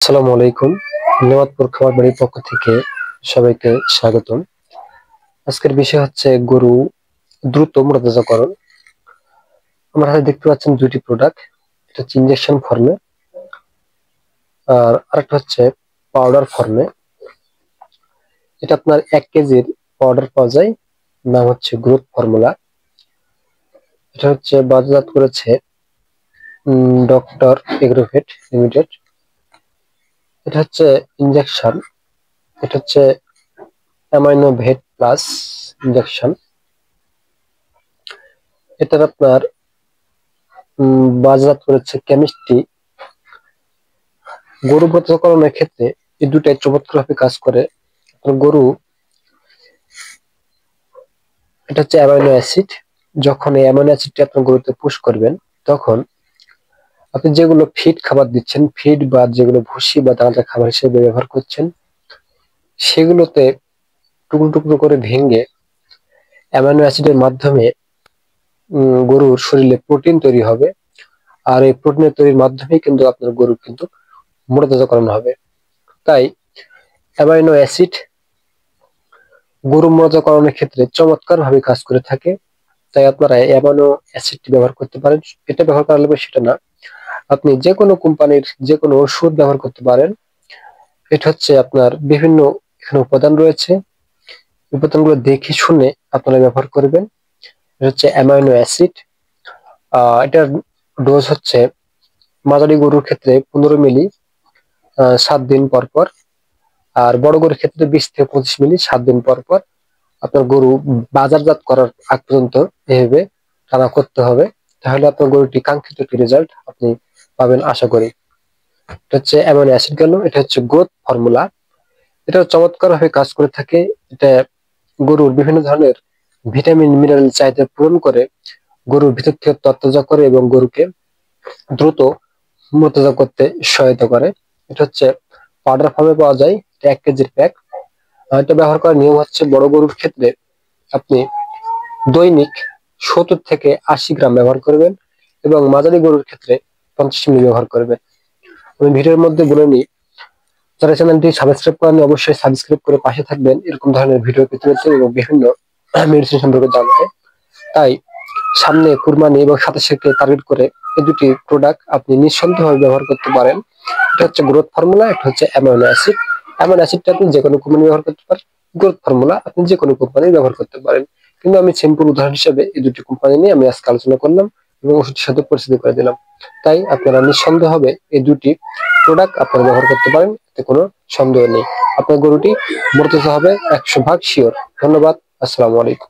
আসসালামু আলাইকুম। নেওয়াতপুর খামার বাড়ির পক্ষ থেকে সবাইকে স্বাগতম। আজকের বিষয় হচ্ছে গরু দ্রুত মোটাতাজাকরণ। আমার হাতে দেখতে পাচ্ছেন দুইটি প্রোডাক্ট, এটা হচ্ছে ইনজেকশন ফর্মে আর আরেকটা হচ্ছে পাউডার ফর্মে। এটা আপনার 1 কেজির পাউডার পাওয়া যায়, নাম হচ্ছে গ্রোথ ফর্মুলা। এটা হচ্ছে বাজারজাত করেছে ডক্টর এগ্রোভেট লিমিটেড। এটা হচ্ছে ইনজেকশন, এটা হচ্ছে অ্যামাইনোভেট প্লাস ইনজেকশন। এটার আপনার বাজারজাত করেছে কেমিস্ট্রি। গরু প্রক্রিয়াকরণের ক্ষেত্রে এই দুটাই চমৎকারভাবে কাজ করে। গরু, এটা হচ্ছে অ্যামাইনো অ্যাসিড। যখন এই অ্যামাইনো অ্যাসিডটি আপনার গরুতে পুশ করবেন, তখন আপনি যেগুলো ফিড খাবার দিচ্ছেন, ফিড বা যেগুলো ভুসি বা দানাদার খাবার হিসেবে ব্যবহার করছেন, সেগুলোতে টুকরো টুকরো করে ভেঙে অ্যামাইনো অ্যাসিডের মাধ্যমে গরুর শরীরে প্রোটিন তৈরি হবে। আর এই প্রোটিনের তৈরির মাধ্যমে কিন্তু আপনার গরু কিন্তু মোটাতাজাকরণ হবে। তাই অ্যামাইনো অ্যাসিড গরু মোটাতাজাকরণের ক্ষেত্রে চমৎকার ভাবে কাজ করে থাকে। তাই আপনারা অ্যামাইনো অ্যাসিডটি ব্যবহার করতে পারেন। এটা ব্যবহার করা লাগবে সেটা না, আপনি যে কোনো কোম্পানির যে কোনো ওষুধ ব্যবহার করতে পারেন। এটা হচ্ছে আপনার বিভিন্ন এখানে উপাদান রয়েছে, উপাদানগুলো দেখে শুনে আপনারা ব্যবহার করবেন। এটা হচ্ছে অ্যামাইনো অ্যাসিড। এটার ডোজ হচ্ছে মাঝারি গরুর ক্ষেত্রে 15 মিলি 7 দিন পর পর, আর বড় গরুর ক্ষেত্রে 20 থেকে 25 মিলি 7 দিন পর পর। আপনার গরু বাজারজাত করার আগ পর্যন্ত এভাবে টানা করতে হবে, তাহলে আপনার গরুটি কাঙ্ক্ষিত একটি রেজাল্ট আপনি পাবেন আশা করি। এটা হচ্ছে অ্যামাইনো অ্যাসিড গেল। এটা হচ্ছে গ্রোথ ফর্মুলা। এটা চমৎকার ভাবে কাজ করে থাকে। এটা গরুর বিভিন্ন ধরনের ভিটামিন মিনারেল চাহিদা পূরণ করে, গরুর ভিতর থেকে তরতাজা করে এবং গরুকে দ্রুত মোটাতাজা করতে সহায়তা করে। এটা হচ্ছে পাউডার ফর্মে পাওয়া যায়, এটা 1 কেজির প্যাক। এটা ব্যবহার করার নিয়ম হচ্ছে, বড় গরুর ক্ষেত্রে আপনি দৈনিক 70 থেকে 80 গ্রাম ব্যবহার করবেন এবং মাঝারি গরুর ক্ষেত্রে 50 মিলি ব্যবহার করবেন। আমি ভিডিওর মধ্যে বলে নিই, যারা চ্যানেলটি সাবস্ক্রাইব করেননি অবশ্যই সাবস্ক্রাইব করে পাশে থাকবেন এরকম ধরনের ভিডিও পেতে এবং বিভিন্ন মেডিসিন সম্পর্কে জানতে। তাই সামনে কুরবানি এবং 27কে টার্গেট করে এই দুটি প্রোডাক্ট আপনি নিঃসন্দেহভাবে ব্যবহার করতে পারেন। এটা হচ্ছে গ্রোথ ফর্মুলা, এটা হচ্ছে অ্যামাইনো অ্যাসিড। অ্যামাইনো অ্যাসিডটা আপনি যে কোনো কোম্পানি ব্যবহার করতে পারেন, গ্রোথ ফর্মুলা আপনি যে কোনো কোম্পানি ব্যবহার করতে পারেন। কিন্তু আমি সিম্পল উদাহরণ হিসেবে এই দুটি কোম্পানি নিয়ে আমি আজকে আলোচনা করলাম এবং ওষুধের সাথে পরিচিত করে দিলাম। তাই আপনারা নিঃসন্দেহভাবে এই দুটি প্রোডাক্ট আপনারা ব্যবহার করতে পারেন, এতে কোনো সন্দেহ নেই। আপনার গরুটি মোটাতাজা হবে 100% শিওর। ধন্যবাদ। আসসালামু আলাইকুম।